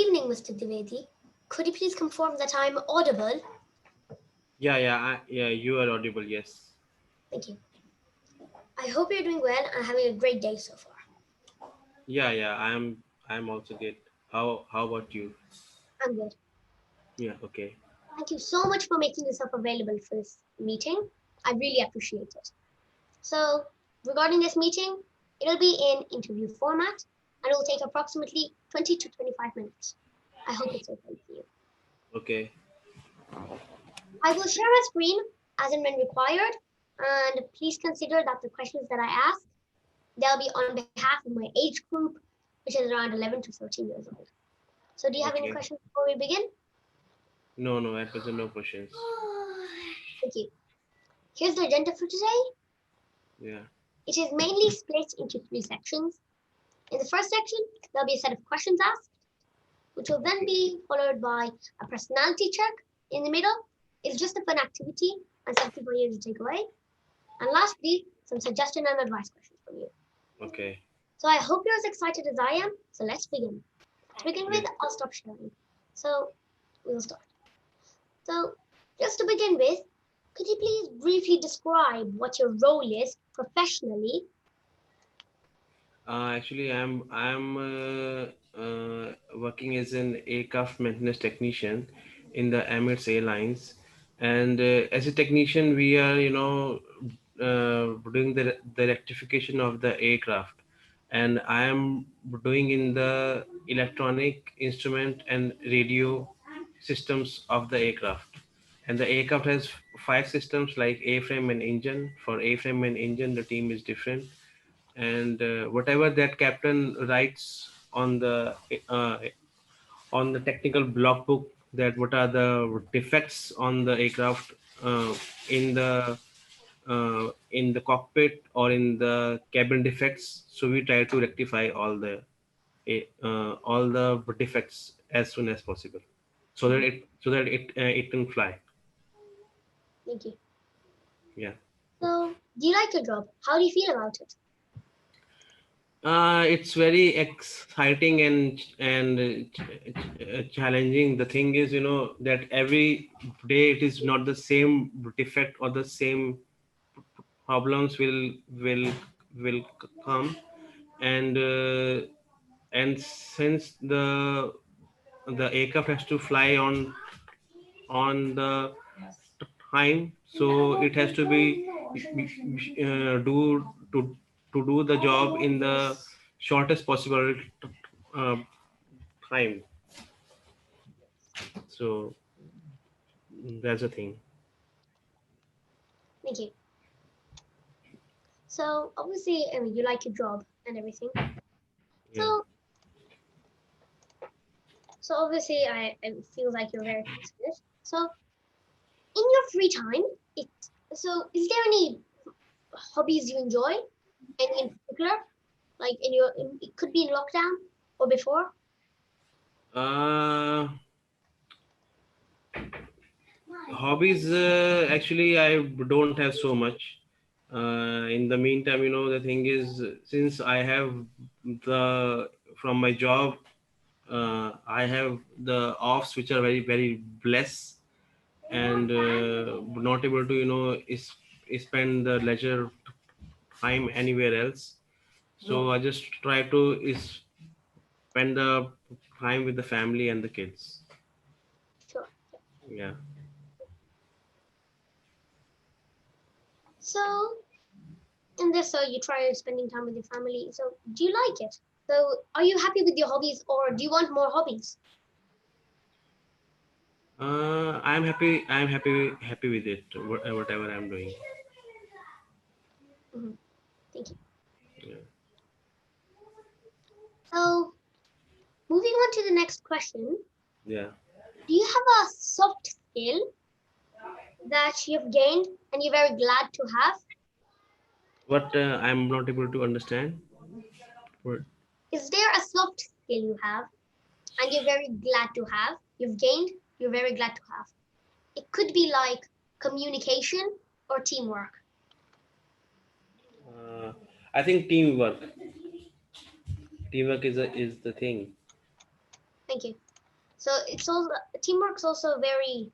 evening, Mr. Dwivedi. Could you please confirm that I'm audible? Yeah, you are audible. Yes. Thank you. I hope you're doing well and having a great day so far. Yeah. I'm also good. How about you? I'm good. Yeah. Okay. Thank you so much for making yourself available for this meeting. I really appreciate it. So, regarding this meeting, it'll be in interview format and it will take approximately 20 to 25 minutes. I hope it's okay for you. Okay. I will share my screen as and when required, and please consider that the questions that I ask, they'll be on behalf of my age group, which is around 11 to 13 years old. So, do you have any Okay. questions before we begin? No. At present, no questions. Thank you. Here's the agenda for today. Yeah. It is mainly split into three sections. In the first section, there'll be a set of questions asked, which will then Okay. be followed by a personality check. In the middle, it's just a fun activity and something for you to take away. And lastly, some suggestion and advice questions from you. Okay. So I hope you're as excited as I am. So let's begin. To begin Yeah. with, I'll stop sharing. So we'll start. So just to begin with, could you please briefly describe what your role is professionally? Actually, I'm working as an aircraft maintenance technician in the Emirates Airlines, and as a technician, we are doing the rectification of the aircraft, and I am doing in the electronic instrument and radio systems of the aircraft. And the aircraft has five systems like airframe and engine. For airframe and engine, the team is different, and whatever that captain writes uh, on the technical block book, that what are the defects on the aircraft, uh, in the in the cockpit or in the cabin defects, so we try to rectify all the defects as soon as possible, so that Mhm. it can fly. Thank you. Yeah. So, do you like your job? How do you feel about it? It's very exciting and challenging. The thing is, that every day it is not the same defect or the same problems will come, and since the aircraft has to fly on the time, so it has to be do to do the job in the shortest possible uh, time. So that's the thing. Thank you. So, obviously, I mean, you like your job and everything. Yeah. So, so obviously, I feel like you're very passionate. So, in your free time, it so is there any hobbies you enjoy? Any in particular? Like it could be in lockdown or before. uh Hobbies, actually I don't have so much. In the meantime, the thing is, since I have the from my job, I have the offs which are very very blessed, and not able to spend the leisure time anywhere else. So I just try to spend the time with the family and the kids. Sure. Yeah. So, in this, so you try spending time with your family. So, do you like it? So, are you happy with your hobbies, or do you want more hobbies? I'm happy with it. Whatever I'm doing. Mhm. Thank you. Yeah. So, moving on to the next question. Yeah. Do you have a soft skill that you've gained and you're very glad to have? What I'm not able to understand. What? Is there a soft skill you have and you're very glad to have? You've gained, you're very glad to have. It could be like communication or teamwork. Uh, I think teamwork. Teamwork is the thing. Thank you. So it's all teamwork's also very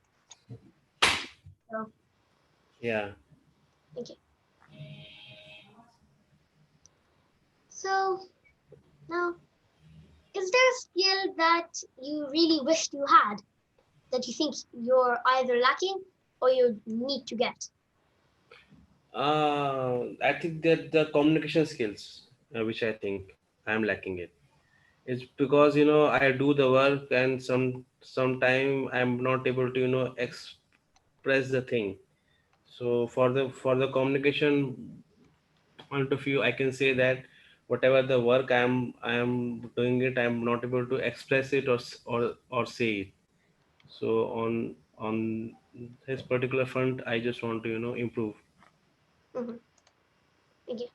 uh, Yeah. okay. So now, is there a skill that you really wished you had that you think you're either lacking or you need to get? I think that the communication skills, which I think I'm lacking it. It's because I do the work, and sometime I'm not able to express the thing. So for the communication point of view, I can say that whatever the work I am doing it, I'm not able to express it or say it. So on this particular front, I just want to improve. Hmm. Okay.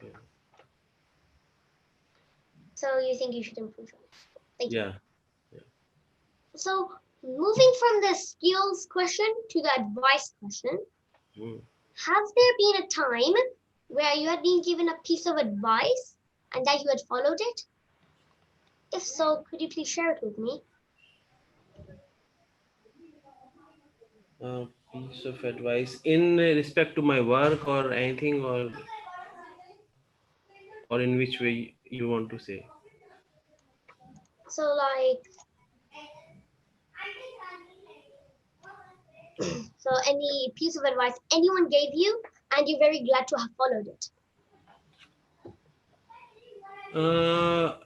Yeah. So you think you should improve on it. Thank you. Yeah. Yeah. So moving from the skills question to the advice question, Mm. has there been a time where you had been given a piece of advice and that you had followed it? If so, could you please share it with me? Piece of advice in respect to my work or anything, or in which way you want to say? So, like, so any piece of advice anyone gave you and you're very glad to have followed it.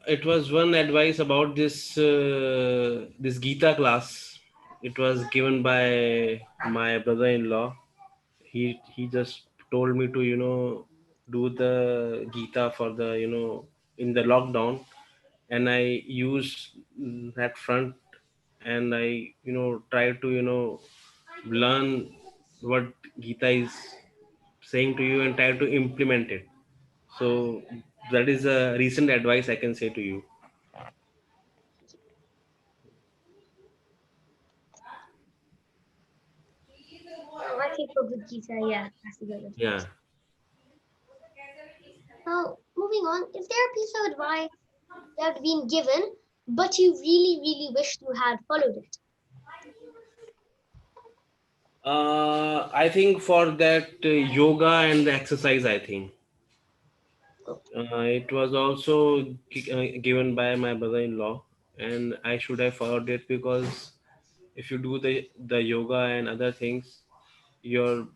It was one advice about this Gita class. It was given by my brother-in-law. He just told me to do the Gita for the in the lockdown, and I used that front, and I try to learn what Gita is saying to you and try to implement it. So that is a recent advice I can say to you. Oh, I think for good Gita, yeah, that's a good Yeah. advice. Now, moving on, is there a piece of advice that had been given but you really, really wished you had followed it? I think for that yoga and the exercise, I think Oh, it was also given by my brother-in-law, and I should have followed it because if you do the yoga and other things, your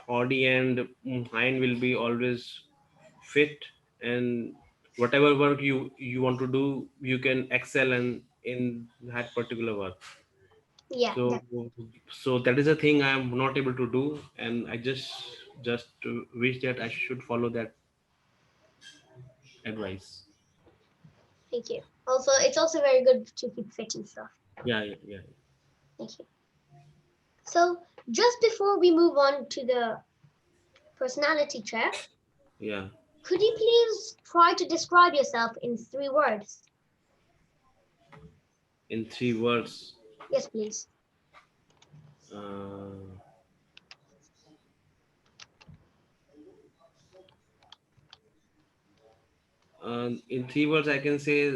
body and mind will be always fit, and whatever work you want to do, you can excel in that particular work. yeah, So so that is a thing I am not able to do, and I just wish that I should follow that advice. thank you. Also, it's also very good to keep fit and stuff. Yeah, yeah, yeah, Thank you. So, just before we move on to the personality check, yeah. could you please try to describe yourself in 3 words? In 3 words. Yes, please. uh, in 3 words I can say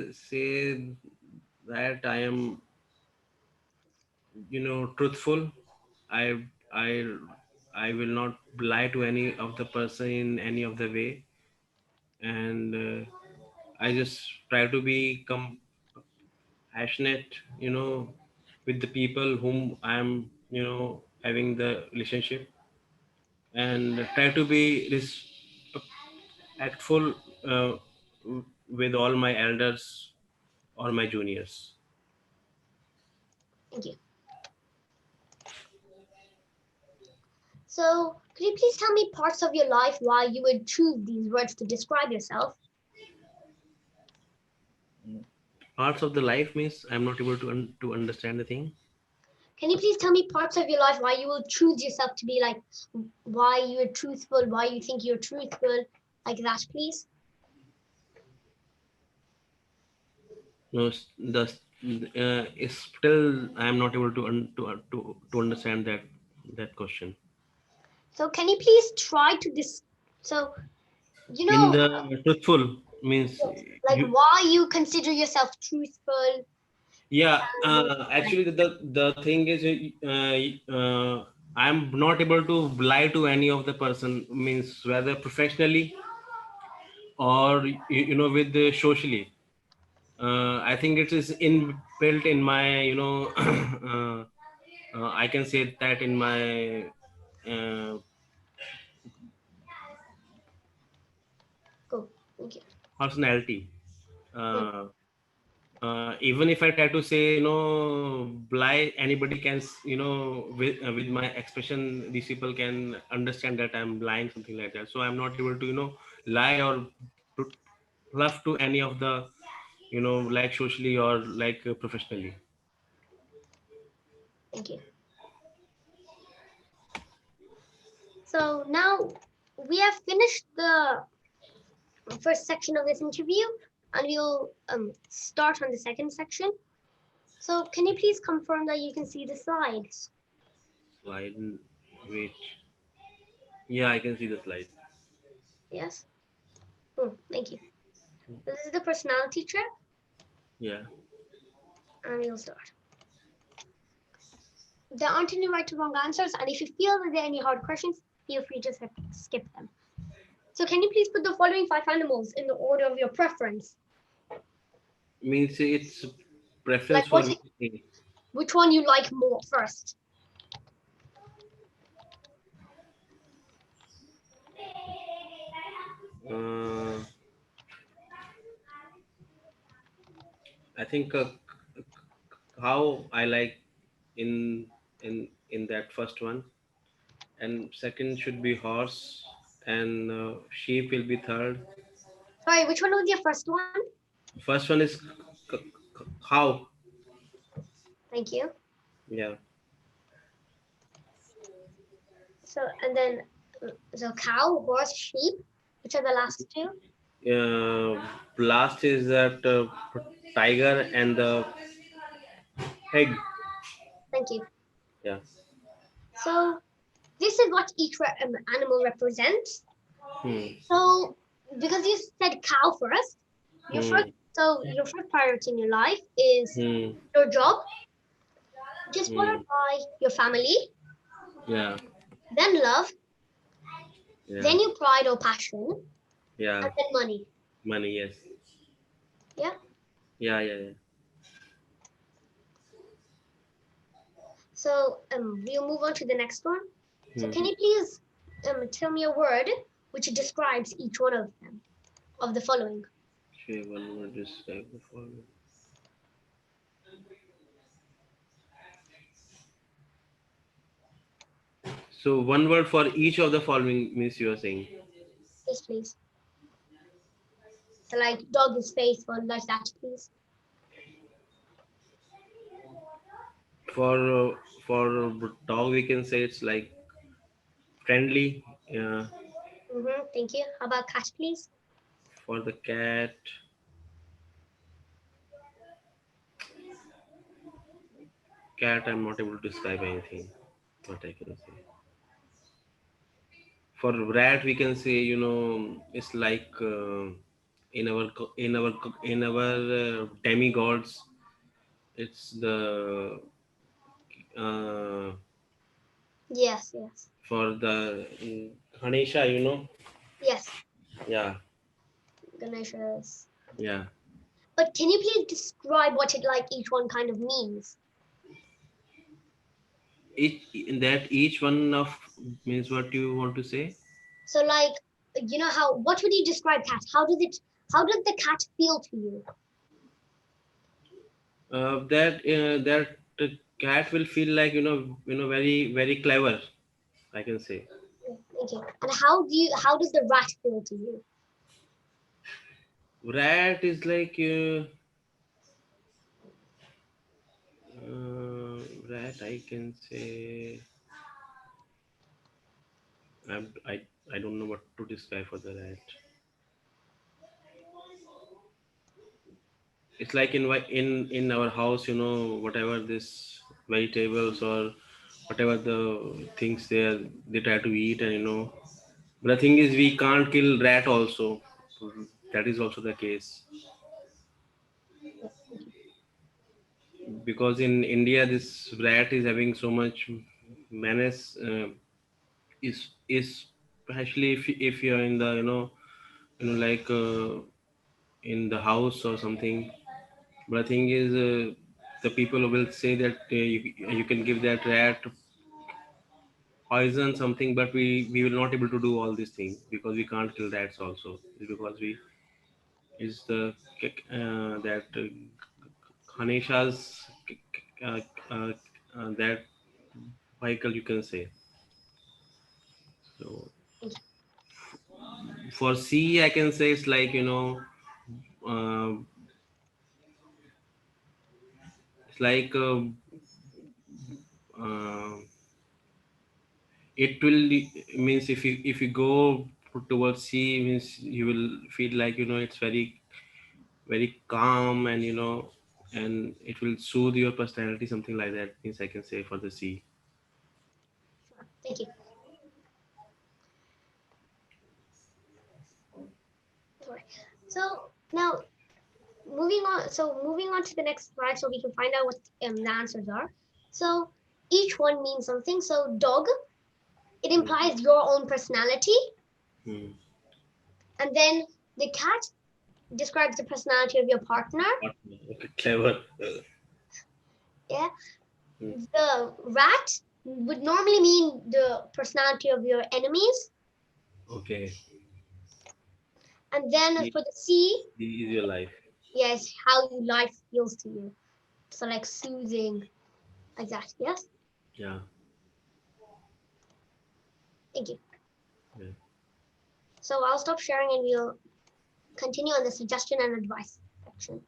that I am truthful. I i i will not lie to any of the person in any of the way, and I just try to be compassionate, with the people whom I am having the relationship, and try to be respectful with all my elders or my juniors. Thank you. So, could you please tell me parts of your life why you would choose these words to describe yourself? Parts of the life means I'm not able to understand the thing. Can you please tell me parts of your life why you will choose yourself to be like, why you're truthful, why you think you're truthful, like that, please? No, is still I am not able to understand that question. So, can you please try to so, you In know, the truthful means like you. why you consider yourself truthful, Yeah, Maybe like actually, the thing is, I'm not able to lie to any of the person. Means whether professionally or with the socially. I think it is inbuilt in my I can say that in my uh, cool. Thank you. personality. Hmm, Uh, Even if I try to say lie, anybody can with my expression, these people can understand that I'm lying, something like that. So I'm not able to lie or pr- bluff to any of the like socially or like professionally. thank you. So now we have finished the first section of this interview, and we'll start on the second section. So can you please confirm that you can see the slides? Slide, wait. Yeah, I can see the slide. Yes. Thank you. This is the personality check, Yeah. and we'll start. There aren't any right or wrong answers, and if you feel that there are any hard questions, feel free to skip them. So can you please put the following five animals in the order of your preference? Means it's preference Like for what? me. Which one you like more first? Uh, I think how I like in that first one, and second should be horse, and sheep will be third. Sorry, which one was your first one? First one is cow. Thank you. Yeah. So and then so cow, horse, sheep. Which are the last two? Last is that tiger and the pig. Thank you. Yeah. So this is what each animal represents. Hmm. So because you said cow first, your first Hmm. your first priority in your life is Hmm. your job, which is Hmm. followed by your family, Yeah. then love, Yeah. then your pride or passion, Yeah. and then money. Money. Yes. Yeah. Yeah. Yeah. Yeah. So we'll move on to the next one. So Hmm. can you please tell me a word which describes each one of them of the following? Okay, one more describe the following. So one word for each of the following means you are saying. Yes, please. So like dog is faithful, like that, please. For dog we can say it's like friendly. Thank you. How about cat, please? For the cat I'm not able to describe anything. What I can say. For rat we can say it's like in our demigods. It's the uh, Yes, yes, for the Ganesha. yes. Yeah. Ganeshas. Yeah. But can you please describe what it like each one kind of means? Each one of means what you want to say. So like how what would you describe cat? How does the cat feel to you? That cat will feel like very very clever, I can say. Thank you. And how does the rat feel to you? Rat is like rat I can say. I'm, I don't know what to describe for the rat. It's like in our house, whatever this vegetables or whatever the things they try to eat, and but the thing is we can't kill rat also. That is also the case. Yeah, thank you. because in India this rat is having so much menace. Is especially if you're in the like in the house or something. But the thing is, the people will say that you can give that rat poison something, but we will not able to do all these things because we can't kill rats also. Because we is the that Ganesha's uh, uh, that vehicle you can say. So Thank you. for C, I can say it's like uh, it's like uh, it will means if you go towards C means you will feel like it's very very calm and and it will soothe your personality, something like that means I can say for the C. Sure. Thank you. Sorry. So now moving on to the next slide so we can find out what the answers are. So each one means something. So dog, it Hmm. implies your own personality. Hmm. And then the cat describes the personality of your partner. Okay, clever. Yeah. Hmm. The rat would normally mean the personality of your enemies. Okay. And then C, for the C, C is your life. yes, how your life feels to you. So like soothing, like that. Yes. Yeah. Thank you. Yeah. So I'll stop sharing and we'll continue on the suggestion and advice section.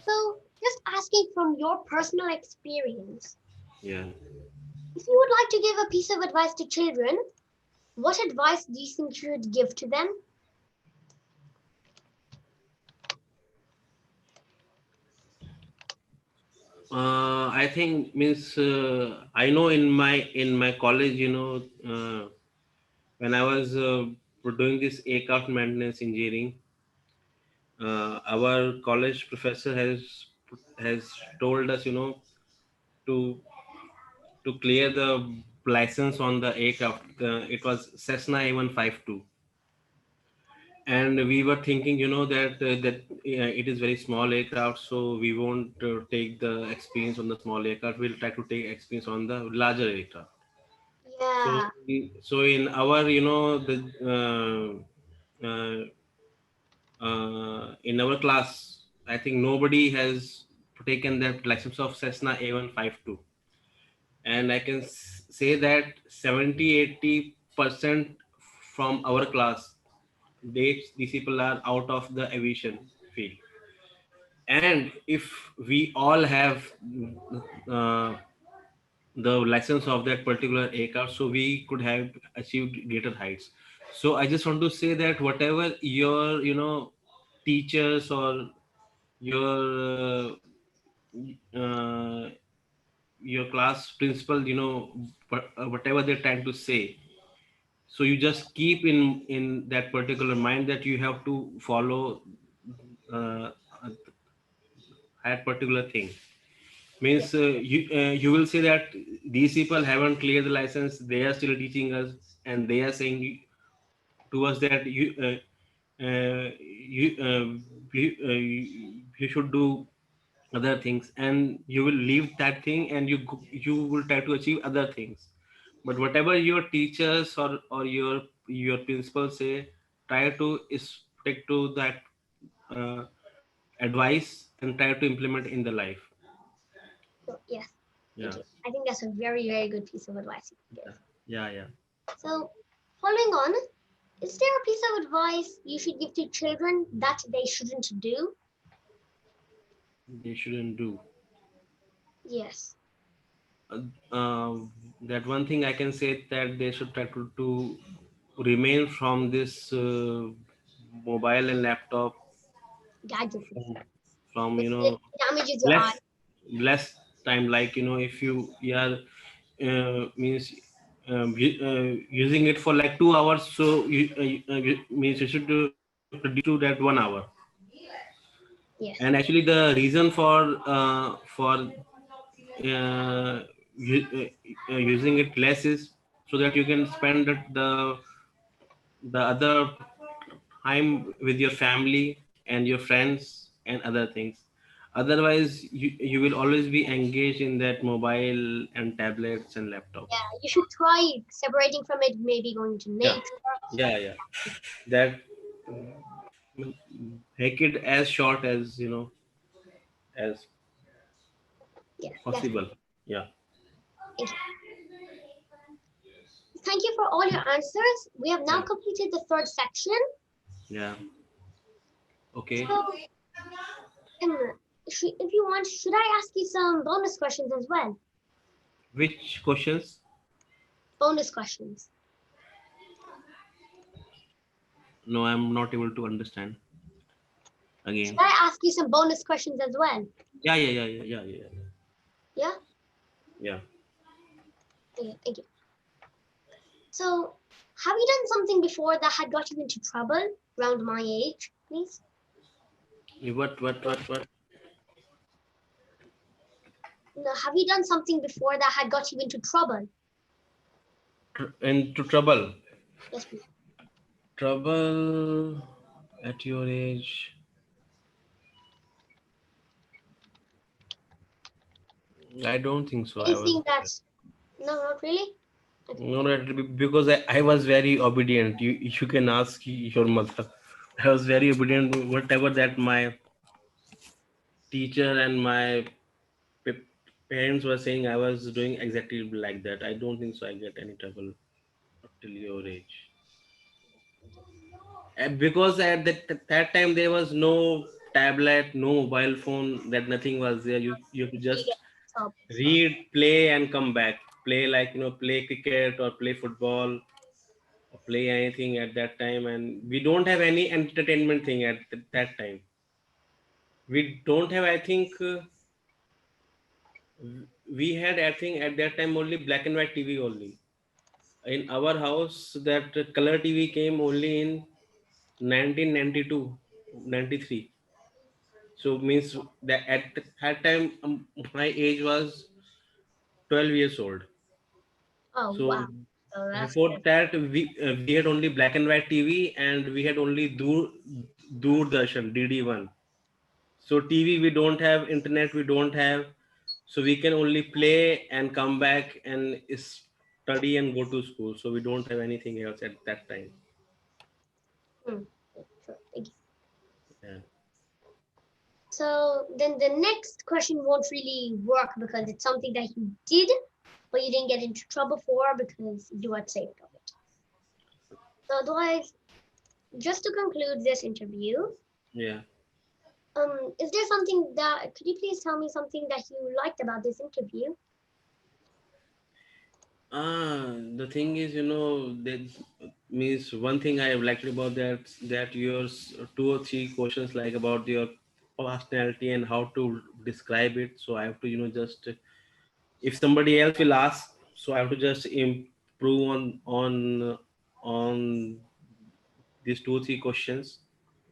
So just asking from your personal experience, Yeah. if you would like to give a piece of advice to children, what advice do you think you would give to them? I think means I know in my college, when I was doing this aircraft maintenance engineering, our college professor has told us, to clear the license on the aircraft. It was Cessna A152, and we were thinking, that it is very small aircraft, so we won't take the experience on the small aircraft. We'll try to take experience on the larger aircraft. So, Yeah, so in our, the in our class, I think nobody has taken that license of Cessna A152, and I can say that 70-80% from our class, these people are out of the aviation field. And if we all have uh, the license of that particular aircraft, so we could have achieved greater heights. So I just want to say that whatever your teachers or your your class principal, whatever they're trying to say, so you just keep in that particular mind that you have to follow uh, that particular thing. yeah, Means you will say that these people haven't cleared the license, they are still teaching us, and they are saying to us that you should do other things, and you will leave that thing and you will try to achieve other things. But whatever your teachers or your principal say, try to stick to that uh, advice and try to implement in the life. sure, yes. Thank Yeah. you. I think that's a very, very good piece of advice you could Yeah. give. Yeah. Yeah. So, following on, is there a piece of advice you should give to children that they shouldn't do? They shouldn't do. Yes, Uh, uh, that one thing I can say that they should try to remain from this mobile and laptop, gadgets. from, from Because it damages your eye. less less time. Like if you are means using it for like 2 hours, so means you should reduce to that 1 hour. Yes. And actually, the reason for using it less is so that you can spend the other time with your family and your friends and other things. Otherwise, you will always be engaged in that mobile and tablets and laptops. Yeah, you should try separating from it, maybe going to Yeah, nature. yeah. That make it as short as as Yeah, definitely. possible. Yeah, Thank you. Thank you for all your answers. We have now yeah, completed the third section. yeah. Okay. So, um, if you want, should I ask you some bonus questions as well? Which questions? Bonus questions. No, I'm not able to understand Should again. I ask you some bonus questions as well? Yeah, yeah, yeah, yeah, yeah, yeah, Yeah? yeah. Okay, thank you. So, have you done something before that had got you into trouble around my age, please? What? No, have you done something before that had got you into trouble? Into trouble. Yes, please. Trouble at your age. I don't think so. I was Anything that's no, not really. Okay. no, because I was very obedient. You can ask your mother. I was very obedient. Whatever that my teacher and my pa- parents were saying, I was doing exactly like that. I don't think so. I get any trouble till your age. Because at that time there was no tablet, no mobile phone. That nothing was there. You could Okay, yeah. just So, read, play, and come back. Play like play cricket or play football or play anything at that time. And we don't have any entertainment thing at that time. We don't have. I think we had. I think at that time only black and white TV only. In our house, that color TV came only in 1992, 93. So means that at that time my age was 12 years old. oh wow. So So that's before good. that we had only black and white TV and we had only Doordarshan DD1. So TV we don't have, internet we don't have, so we can only play and come back and study and go to school. So we don't have anything else at that time. Hmm. Yeah, sure. Thank you. Yeah. So then the next question won't really work because it's something that you did, but you didn't get into trouble for because you were safe of it. So otherwise, just to conclude this interview, Yeah. is there something that could you please tell me something that you liked about this interview? The thing is, that means one thing I have liked about that yours two or three questions like about your personality and how to describe it. So I have to, just if somebody else will ask, so I have to just improve on these two or three questions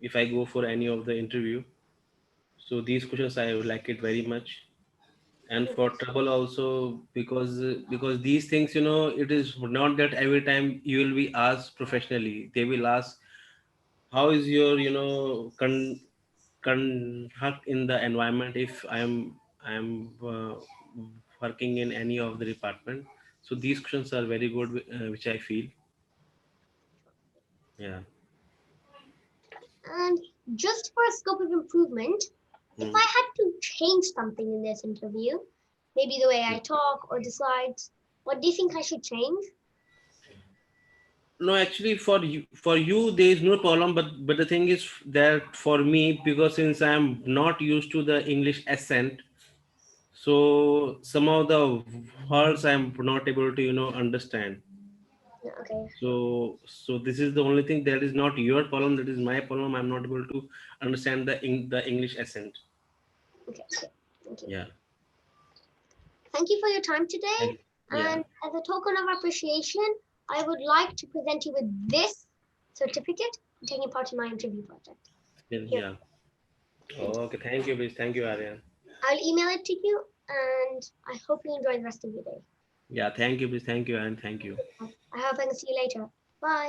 if I go for any of the interview. So these questions I would like it very much. And Hmm. for trouble also, because these things, it is not that every time you will be asked professionally. They will ask how is your conduct in the environment if I'm working in any of the department. So these questions are very good, which I feel. Yeah. And just for a scope of improvement, if Hmm. I had to change something in this interview, maybe the way I talk or the slides, what do you think I should change? No, actually, for you, there is no problem. But the thing is that for me, because since I'm not used to the English accent, so some of the words I'm not able to understand. Yeah, okay, sure. So this is the only thing that is not your problem. That is my problem. I'm not able to understand the English accent. Okay, okay. Thank you. Yeah. Thank you for your time today. Yeah. And as a token of appreciation, I would like to present you with this certificate for taking part in my interview project. Here. Yeah. Thank you. Okay, thank you, please. Thank you, Aryan. I'll email it to you, and I hope you enjoy the rest of your day. Yeah, thank you, please. Thank you, and thank you. I hope I can see you later. Bye.